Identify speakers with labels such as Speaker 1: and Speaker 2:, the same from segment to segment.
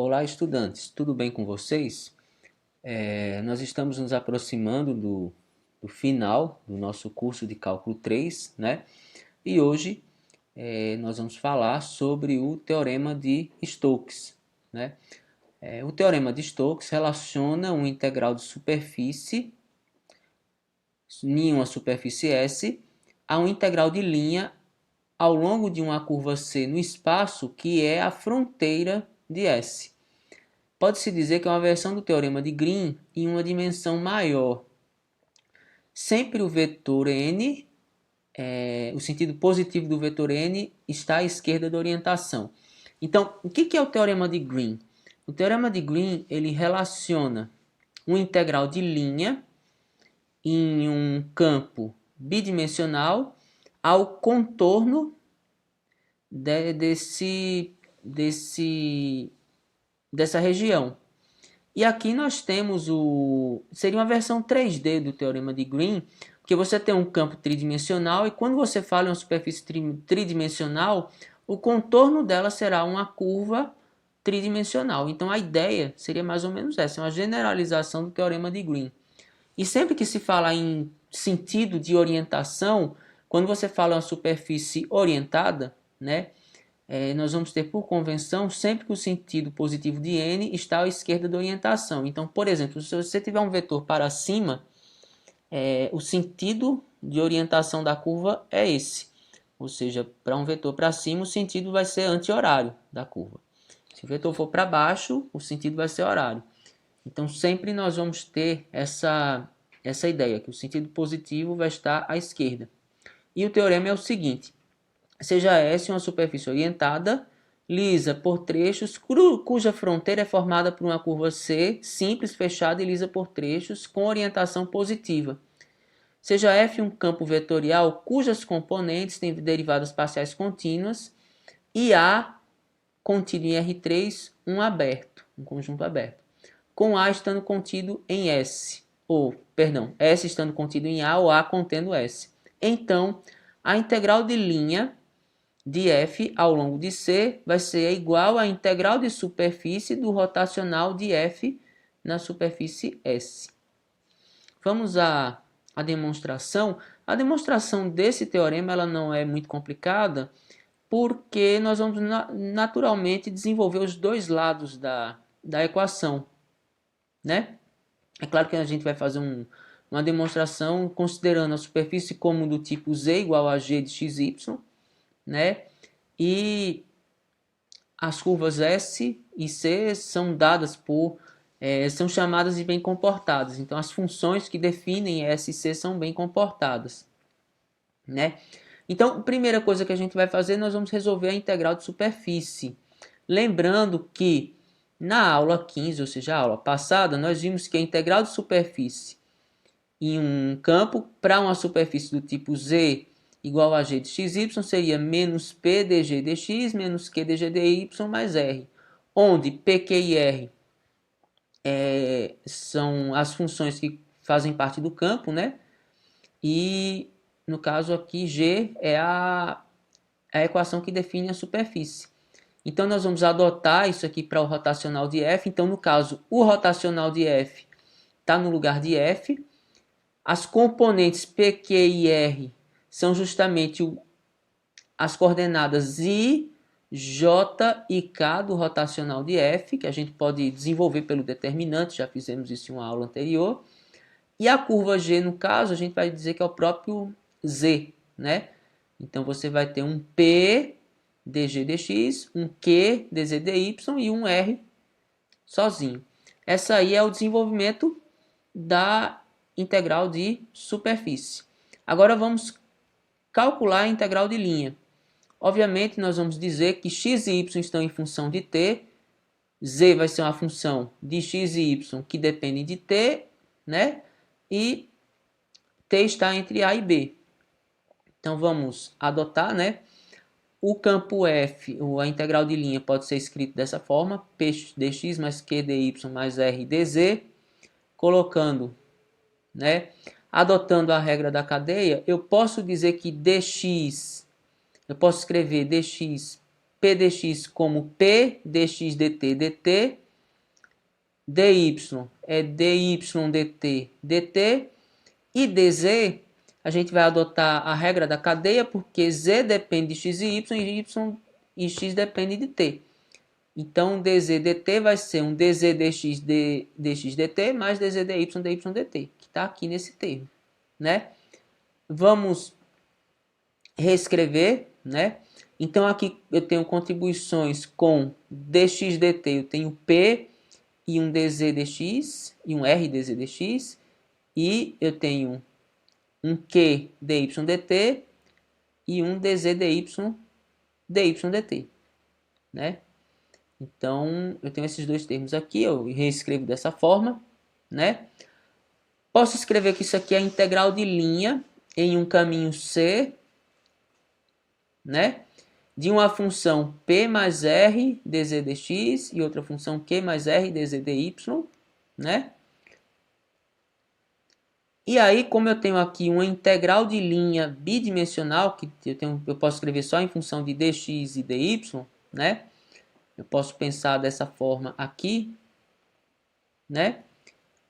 Speaker 1: Olá, estudantes, tudo bem com vocês? Nós estamos nos aproximando do final do nosso curso de Cálculo 3, né? E hoje nós vamos falar sobre o Teorema de Stokes, né? O Teorema de Stokes relaciona um integral de superfície em uma superfície S a um integral de linha ao longo de uma curva C no espaço que é a fronteira de S. Pode-se dizer que é uma versão do teorema de Green em uma dimensão maior. Sempre o vetor n, o sentido positivo do vetor n, está à esquerda da orientação. Então, o que é o teorema de Green? O teorema de Green ele relaciona um integral de linha em um campo bidimensional ao contorno dessa região. E aqui nós temos seria uma versão 3D do teorema de Green, porque você tem um campo tridimensional e quando você fala em uma superfície tridimensional, o contorno dela será uma curva tridimensional. Então a ideia seria mais ou menos essa, uma generalização do teorema de Green. E sempre que se fala em sentido de orientação, quando você fala em uma superfície orientada, né, nós vamos ter por convenção sempre que o sentido positivo de n está à esquerda da orientação. Então, por exemplo, se você tiver um vetor para cima, o sentido de orientação da curva é esse. Ou seja, para um vetor para cima, o sentido vai ser anti-horário da curva. Se o vetor for para baixo, o sentido vai ser horário. Então, sempre nós vamos ter essa ideia, que o sentido positivo vai estar à esquerda. E o teorema é o seguinte: seja S uma superfície orientada, lisa por trechos, cuja fronteira é formada por uma curva C, simples, fechada e lisa por trechos, com orientação positiva. Seja F um campo vetorial cujas componentes têm derivadas parciais contínuas e A contido em R3 um conjunto aberto, com A estando contido em S, S estando contido em A ou A contendo S. Então, a integral de linha de F ao longo de C vai ser igual à integral de superfície do rotacional de F na superfície S. Vamos à demonstração. A demonstração desse teorema ela não é muito complicada, porque nós vamos naturalmente desenvolver os dois lados da equação, né? É claro que a gente vai fazer uma demonstração considerando a superfície como do tipo Z igual a G de xy, né? E as curvas S e C são dadas são chamadas de bem comportadas. Então as funções que definem S e C são bem comportadas, né? Então, a primeira coisa que a gente vai fazer, nós vamos resolver a integral de superfície. Lembrando que na aula 15, ou seja, a aula passada, nós vimos que a integral de superfície em um campo para uma superfície do tipo Z igual a g de xy seria menos p dg dx menos q dg dy mais r, onde p, q e r são as funções que fazem parte do campo, né? E no caso aqui g é a equação que define a superfície. Então nós vamos adotar isso aqui para o rotacional de f. Então no caso o rotacional de f está no lugar de f. As componentes p, q e r são justamente as coordenadas I, J e K do rotacional de F, que a gente pode desenvolver pelo determinante, já fizemos isso em uma aula anterior. E a curva G, no caso, a gente vai dizer que é o próprio Z, né? Então você vai ter um P dg dx, um Q dz dy e um R sozinho. Essa aí é o desenvolvimento da integral de superfície. Agora vamos calcular a integral de linha. Obviamente, nós vamos dizer que x e y estão em função de t, z vai ser uma função de x e y que depende de t, né? E t está entre a e b. Então, vamos adotar, né? O campo f, a integral de linha, pode ser escrito dessa forma, p dx mais q dy mais r dz, colocando, né? Adotando a regra da cadeia, eu posso dizer que dx, eu posso escrever dx P dx como P dx dt dt, dy é dy dt dt, e dz a gente vai adotar a regra da cadeia, porque z depende de x e y e x depende de t. Então, dz dt vai ser um dz dx dx dt mais dz dy dy dt, que está aqui nesse termo, né? Vamos reescrever, né? Então, aqui eu tenho contribuições com dx dt, eu tenho p e um dz dx, e um r dz dx, e eu tenho um q dy dt e um dz dy dt, né? Então, eu tenho esses dois termos aqui, eu reescrevo dessa forma, né? Posso escrever que isso aqui é a integral de linha em um caminho C, né? De uma função P mais R dz dx e outra função Q mais R dz dy, né? E aí, como eu tenho aqui uma integral de linha bidimensional, que eu posso escrever só em função de dx e dy, né? Eu posso pensar dessa forma aqui, né?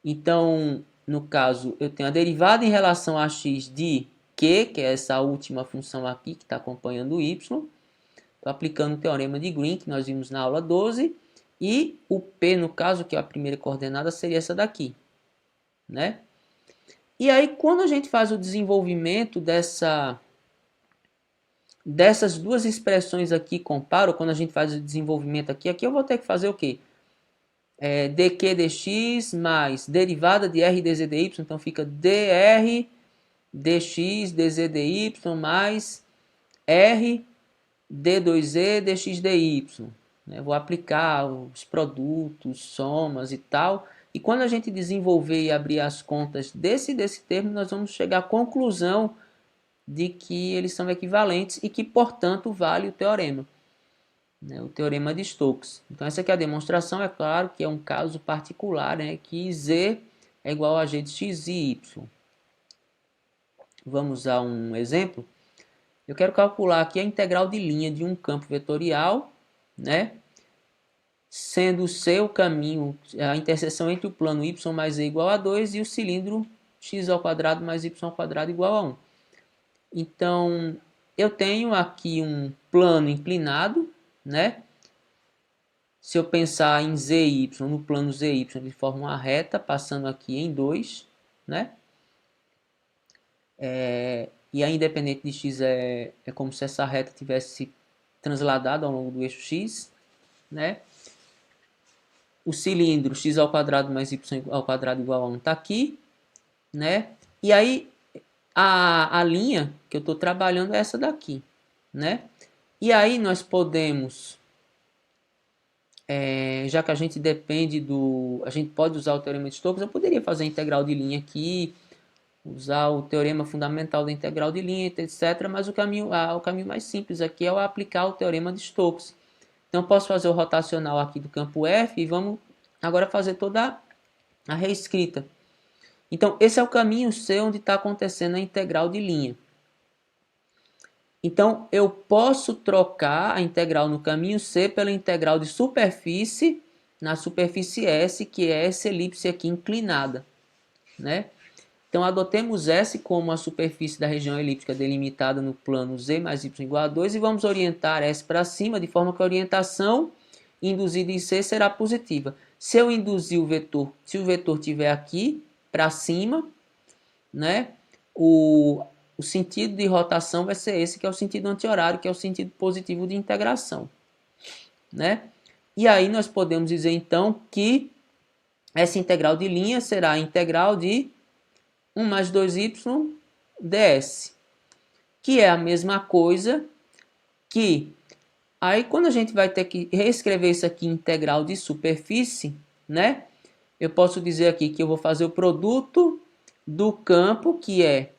Speaker 1: Então, no caso, eu tenho a derivada em relação a x de q, que é essa última função aqui que está acompanhando o y. Estou aplicando o teorema de Green, que nós vimos na aula 12. E o p, no caso, que é a primeira coordenada, seria essa daqui, né? E aí, quando a gente faz o desenvolvimento dessas duas expressões aqui, comparo, quando a gente faz o desenvolvimento aqui eu vou ter que fazer o quê? Dq dx mais derivada de r dz dy, então fica dr dx dz dy mais r d2e dx dy. Vou aplicar os produtos, somas e tal. E quando a gente desenvolver e abrir as contas desse termo, nós vamos chegar à conclusão de que eles são equivalentes e que, portanto, vale o teorema. O teorema de Stokes. Então, essa aqui é a demonstração, é claro que é um caso particular, né, que Z é igual a G de X e Y. Vamos a um exemplo. Eu quero calcular aqui a integral de linha de um campo vetorial, né, sendo C o caminho, a interseção entre o plano Y mais Z igual a 2 e o cilindro x ao quadrado mais y ao quadrado igual a 1. Então, eu tenho aqui um plano inclinado, né? Se eu pensar em ZY, no plano ZY, ele forma uma reta passando aqui em 2, né? E a independente de x é como se essa reta tivesse se transladado ao longo do eixo x, né? O cilindro x ao quadrado mais y ao quadrado igual a 1 está aqui, né? E aí a linha que eu estou trabalhando é essa daqui, né? E aí nós podemos, já que a gente depende a gente pode usar o teorema de Stokes, eu poderia fazer a integral de linha aqui, usar o teorema fundamental da integral de linha, etc. Mas o caminho mais simples aqui é eu aplicar o teorema de Stokes. Então, eu posso fazer o rotacional aqui do campo F e vamos agora fazer toda a reescrita. Então, esse é o caminho C onde está acontecendo a integral de linha. Então, eu posso trocar a integral no caminho C pela integral de superfície na superfície S, que é essa elipse aqui inclinada, né? Então, adotemos S como a superfície da região elíptica delimitada no plano Z mais Y igual a 2 e vamos orientar S para cima, de forma que a orientação induzida em C será positiva. Se eu induzir o vetor, se o vetor estiver aqui para cima, né, o sentido de rotação vai ser esse, que é o sentido anti-horário, que é o sentido positivo de integração, né? E aí nós podemos dizer, então, que essa integral de linha será a integral de 1 mais 2y ds, que é a mesma coisa que... Aí, quando a gente vai ter que reescrever isso aqui em integral de superfície, né? Eu posso dizer aqui que eu vou fazer o produto do campo, que é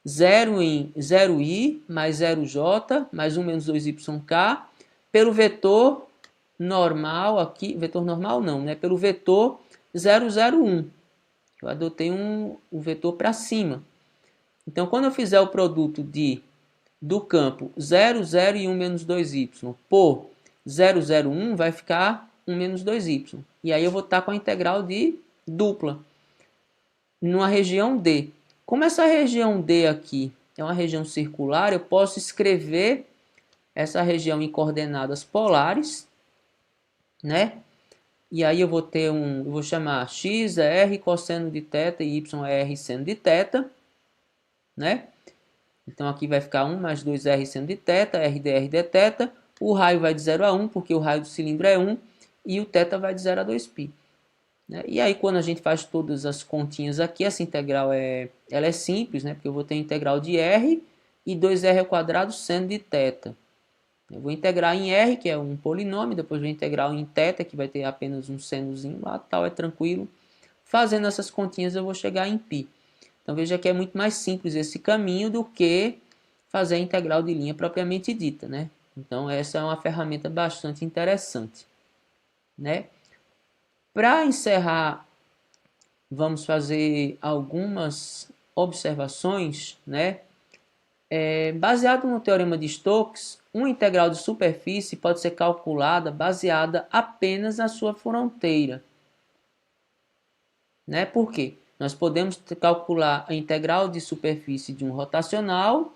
Speaker 1: 0i mais 0j mais 1 menos 2yk, pelo vetor normal aqui, vetor normal não, né? Pelo vetor 001. Eu adotei o vetor para cima. Então, quando eu fizer o produto de do campo 0, 0 e 1 menos 2y por 0, 0, 1 vai ficar 1 menos 2y. E aí eu vou estar com a integral de dupla numa região D. Como essa região D aqui é uma região circular, eu posso escrever essa região em coordenadas polares, né? E aí eu vou ter eu vou chamar x é r cosseno de θ e y é r seno de θ, né? Então aqui vai ficar 1 mais 2r seno de θ, r dr dθ. O raio vai de 0 a 1, porque o raio do cilindro é 1, e o θ vai de 0 a 2π. Né? E aí quando a gente faz todas as continhas aqui, essa integral ela é simples, né? Porque eu vou ter a integral de r e 2r ao quadrado seno de θ. Eu vou integrar em r, que é um polinômio, depois vou integrar em θ, que vai ter apenas um senozinho lá, tal, é tranquilo. Fazendo essas continhas eu vou chegar em π. Então veja que é muito mais simples esse caminho do que fazer a integral de linha propriamente dita, né? Então essa é uma ferramenta bastante interessante, né? Para encerrar, vamos fazer algumas observações, né? Baseado no teorema de Stokes, uma integral de superfície pode ser calculada baseada apenas na sua fronteira, né? Por quê? Nós podemos calcular a integral de superfície de um rotacional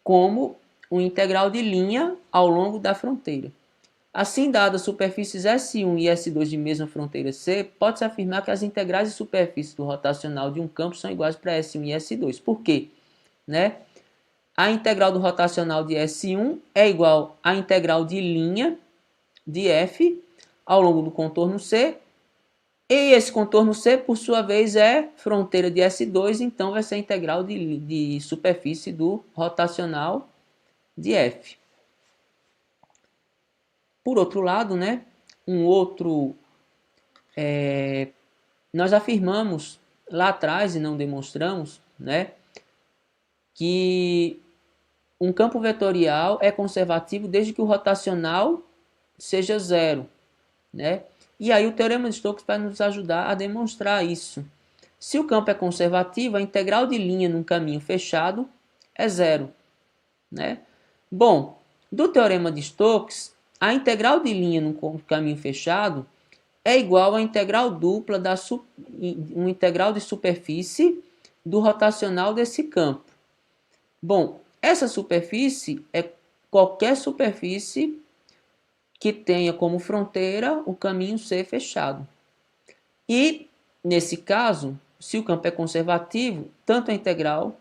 Speaker 1: como uma integral de linha ao longo da fronteira. Assim, dadas superfícies S1 e S2 de mesma fronteira C, pode-se afirmar que as integrais de superfície do rotacional de um campo são iguais para S1 e S2. Por quê? Né? A integral do rotacional de S1 é igual à integral de linha de F ao longo do contorno C. E esse contorno C, por sua vez, é fronteira de S2, então vai ser a integral de superfície do rotacional de F. Por outro lado, né, nós afirmamos lá atrás e não demonstramos, né, que um campo vetorial é conservativo desde que o rotacional seja zero, né? E aí o teorema de Stokes vai nos ajudar a demonstrar isso. Se o campo é conservativo, a integral de linha num caminho fechado é zero, né? Bom, do teorema de Stokes, a integral de linha num caminho fechado é igual à integral dupla uma integral de superfície do rotacional desse campo. Bom, essa superfície é qualquer superfície que tenha como fronteira o caminho C fechado. E, nesse caso, se o campo é conservativo, tanto a integral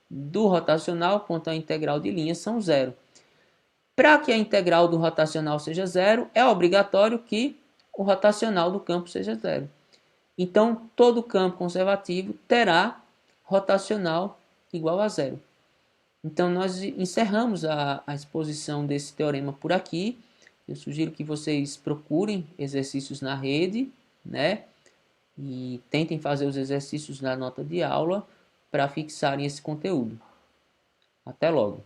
Speaker 1: do rotacional quanto a integral de linha são zero. Para que a integral do rotacional seja zero, é obrigatório que o rotacional do campo seja zero. Então, todo campo conservativo terá rotacional igual a zero. Então, nós encerramos a exposição desse teorema por aqui. Eu sugiro que vocês procurem exercícios na rede, né? E tentem fazer os exercícios na nota de aula para fixarem esse conteúdo. Até logo!